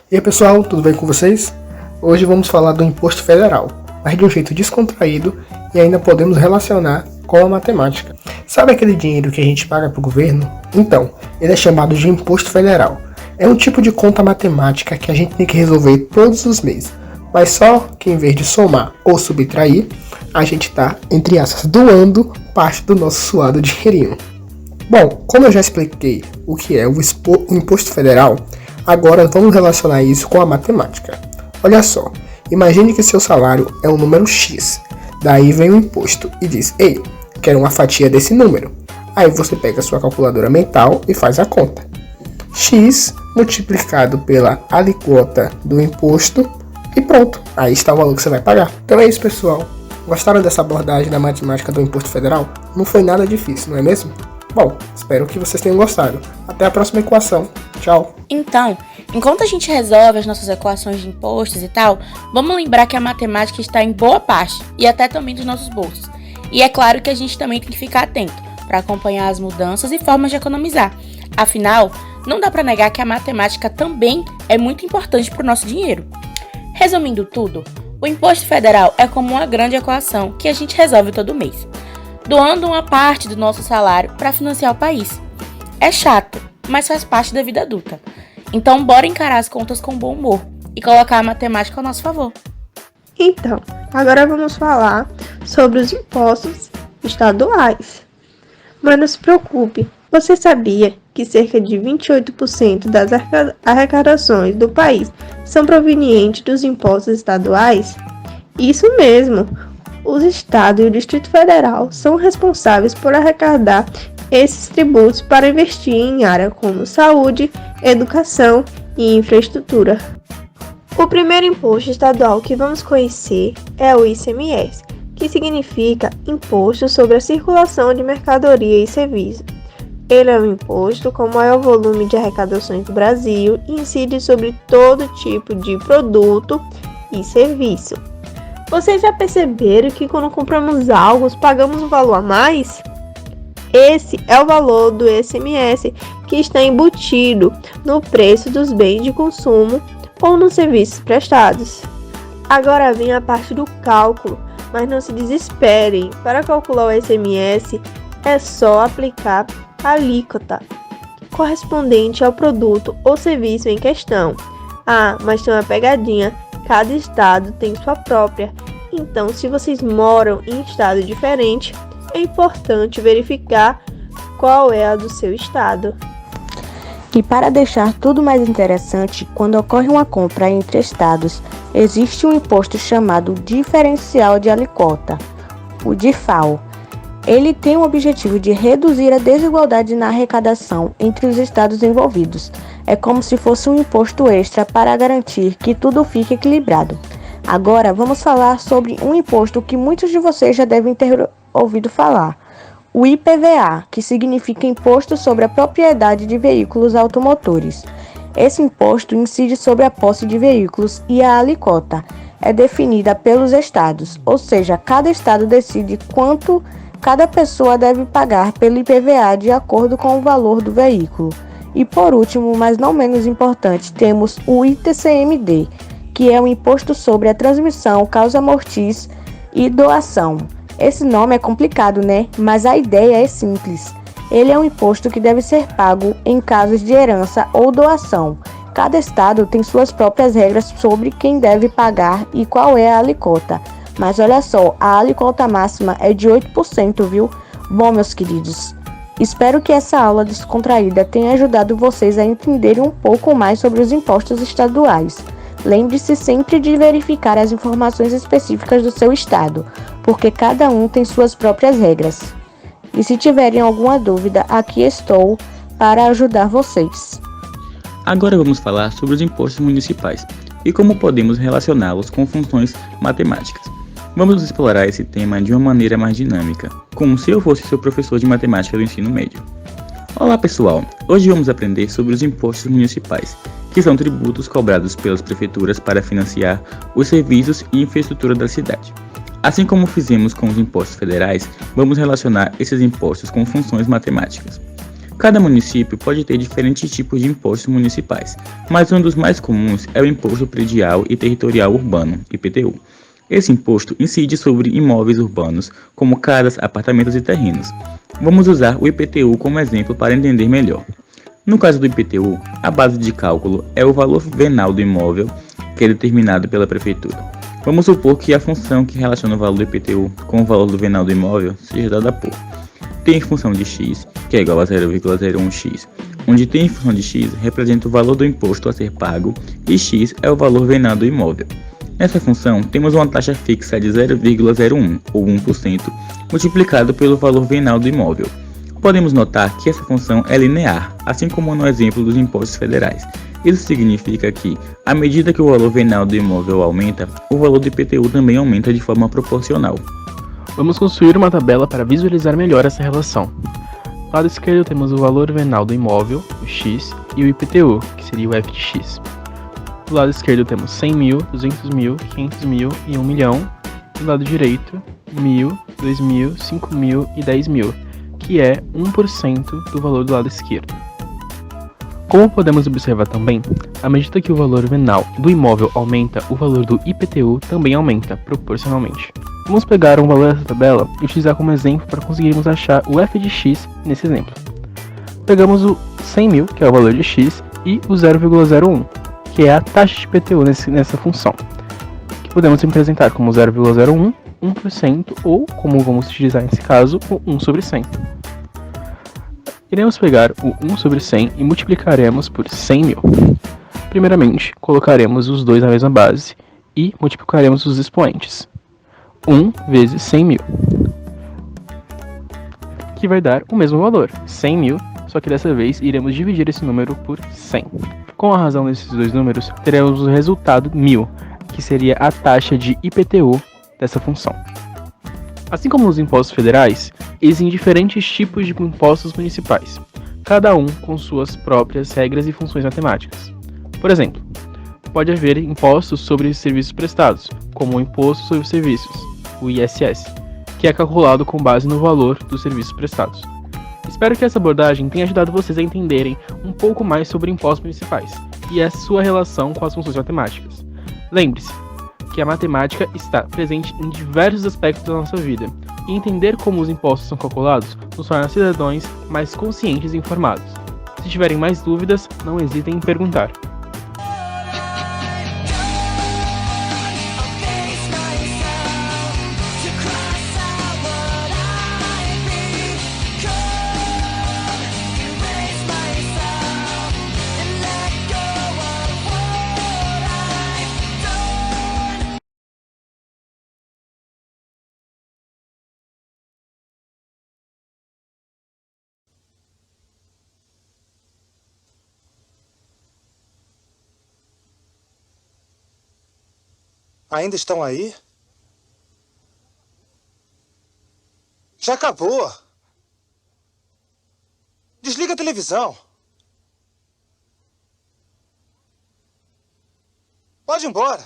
E aí pessoal, tudo bem com vocês? Hoje vamos falar do imposto federal, mas de um jeito descontraído e ainda podemos relacionar com a matemática. Sabe aquele dinheiro que a gente paga para o governo? Então, ele é chamado de imposto federal. É um tipo de conta matemática que a gente tem que resolver todos os meses, mas só que em vez de somar ou subtrair, a gente está, entre aspas, doando parte do nosso suado dinheirinho. Bom, como eu já expliquei o que é o imposto federal, agora vamos relacionar isso com a matemática. Olha só, imagine que seu salário é um número X, daí vem o imposto e diz, ei, quero uma fatia desse número. Aí você pega a sua calculadora mental e faz a conta. X multiplicado pela alíquota do imposto e pronto, aí está o valor que você vai pagar. Então é isso, pessoal. Gostaram dessa abordagem da matemática do imposto federal? Não foi nada difícil, não é mesmo? Bom, espero que vocês tenham gostado. Até a próxima equação. Tchau! Então, enquanto a gente resolve as nossas equações de impostos e tal, vamos lembrar que a matemática está em boa parte e até também dos nossos bolsos. E é claro que a gente também tem que ficar atento para acompanhar as mudanças e formas de economizar. Afinal, não dá para negar que a matemática também é muito importante para o nosso dinheiro. Resumindo tudo, o imposto federal é como uma grande equação que a gente resolve todo mês, doando uma parte do nosso salário para financiar o país. É chato, mas faz parte da vida adulta. Então, bora encarar as contas com bom humor e colocar a matemática ao nosso favor. Então, agora vamos falar sobre os impostos estaduais. Mas não se preocupe, você sabia que cerca de 28% das arrecadações do país são provenientes dos impostos estaduais? Isso mesmo! Os estados e o Distrito Federal são responsáveis por arrecadar esses tributos para investir em áreas como saúde, educação e infraestrutura. O primeiro imposto estadual que vamos conhecer é o ICMS, que significa Imposto sobre a Circulação de Mercadoria e Serviços. Ele é um imposto com maior volume de arrecadações do Brasil e incide sobre todo tipo de produto e serviço. Vocês já perceberam que quando compramos algo, pagamos um valor a mais? Esse é o valor do ICMS que está embutido no preço dos bens de consumo ou nos serviços prestados. Agora vem a parte do cálculo, mas não se desesperem. Para calcular o ICMS, é só aplicar a alíquota correspondente ao produto ou serviço em questão. Ah, mas tem uma pegadinha. Cada estado tem sua própria, então se vocês moram em estado diferente, é importante verificar qual é a do seu estado. E para deixar tudo mais interessante, quando ocorre uma compra entre estados, existe um imposto chamado Diferencial de Alíquota, o DIFAL. Ele tem o objetivo de reduzir a desigualdade na arrecadação entre os estados envolvidos. É como se fosse um imposto extra para garantir que tudo fique equilibrado. Agora vamos falar sobre um imposto que muitos de vocês já devem ter ouvido falar. O IPVA, que significa Imposto sobre a Propriedade de Veículos Automotores. Esse imposto incide sobre a posse de veículos e a alíquota é definida pelos estados, ou seja, cada estado decide quanto cada pessoa deve pagar pelo IPVA de acordo com o valor do veículo. E por último, mas não menos importante, temos o ITCMD, que é o Imposto sobre a Transmissão, Causa Mortis e Doação. Esse nome é complicado, né? Mas a ideia é simples. Ele é um imposto que deve ser pago em casos de herança ou doação. Cada estado tem suas próprias regras sobre quem deve pagar e qual é a alíquota. Mas olha só, a alíquota máxima é de 8%, viu? Bom, meus queridos, espero que essa aula descontraída tenha ajudado vocês a entenderem um pouco mais sobre os impostos estaduais. Lembre-se sempre de verificar as informações específicas do seu estado, porque cada um tem suas próprias regras. E se tiverem alguma dúvida, aqui estou para ajudar vocês. Agora vamos falar sobre os impostos municipais e como podemos relacioná-los com funções matemáticas. Vamos explorar esse tema de uma maneira mais dinâmica, como se eu fosse seu professor de matemática do ensino médio. Olá pessoal, hoje vamos aprender sobre os impostos municipais, que são tributos cobrados pelas prefeituras para financiar os serviços e infraestrutura da cidade. Assim como fizemos com os impostos federais, vamos relacionar esses impostos com funções matemáticas. Cada município pode ter diferentes tipos de impostos municipais, mas um dos mais comuns é o Imposto Predial e Territorial Urbano, IPTU. Esse imposto incide sobre imóveis urbanos, como casas, apartamentos e terrenos. Vamos usar o IPTU como exemplo para entender melhor. No caso do IPTU, a base de cálculo é o valor venal do imóvel, que é determinado pela prefeitura. Vamos supor que a função que relaciona o valor do IPTU com o valor do venal do imóvel seja dada por t em função de x, que é igual a 0,01x, onde t em função de x representa o valor do imposto a ser pago e x é o valor venal do imóvel. Nessa função, temos uma taxa fixa de 0,01 ou 1% multiplicado pelo valor venal do imóvel. Podemos notar que essa função é linear, assim como no exemplo dos impostos federais. Isso significa que, à medida que o valor venal do imóvel aumenta, o valor do IPTU também aumenta de forma proporcional. Vamos construir uma tabela para visualizar melhor essa relação. Do lado esquerdo temos o valor venal do imóvel, o x, e o IPTU, que seria o f de x. Do lado esquerdo temos 100 mil, 200 mil, 500 mil e 1 milhão. Do lado direito, 1.000, 2.000, 5.000 e 10.000, que é 1% do valor do lado esquerdo. Como podemos observar também, à medida que o valor venal do imóvel aumenta, o valor do IPTU também aumenta, proporcionalmente. Vamos pegar um valor dessa tabela e utilizar como exemplo para conseguirmos achar o f de x nesse exemplo. Pegamos o 100 mil, que é o valor de x, e o 0,01, que é a taxa de IPTU nessa função, que podemos representar como 0,01, 1% ou, como vamos utilizar nesse caso, o 1 sobre 100. Iremos pegar o 1 sobre 100 e multiplicaremos por 100 mil. Primeiramente, colocaremos os dois na mesma base e multiplicaremos os expoentes. 1 vezes 100 mil, que vai dar o mesmo valor, 100 mil, só que dessa vez iremos dividir esse número por 100. Com a razão desses dois números, teremos o resultado 1000, que seria a taxa de IPTU dessa função. Assim como os impostos federais, existem diferentes tipos de impostos municipais, cada um com suas próprias regras e funções matemáticas. Por exemplo, pode haver impostos sobre serviços prestados, como o Imposto sobre Serviços, o ISS, que é calculado com base no valor dos serviços prestados. Espero que essa abordagem tenha ajudado vocês a entenderem um pouco mais sobre impostos municipais e a sua relação com as funções matemáticas. Lembre-se que a matemática está presente em diversos aspectos da nossa vida, e entender como os impostos são calculados nos torna cidadãos mais conscientes e informados. Se tiverem mais dúvidas, não hesitem em perguntar. Ainda estão aí? Já acabou. Desliga a televisão. Pode ir embora.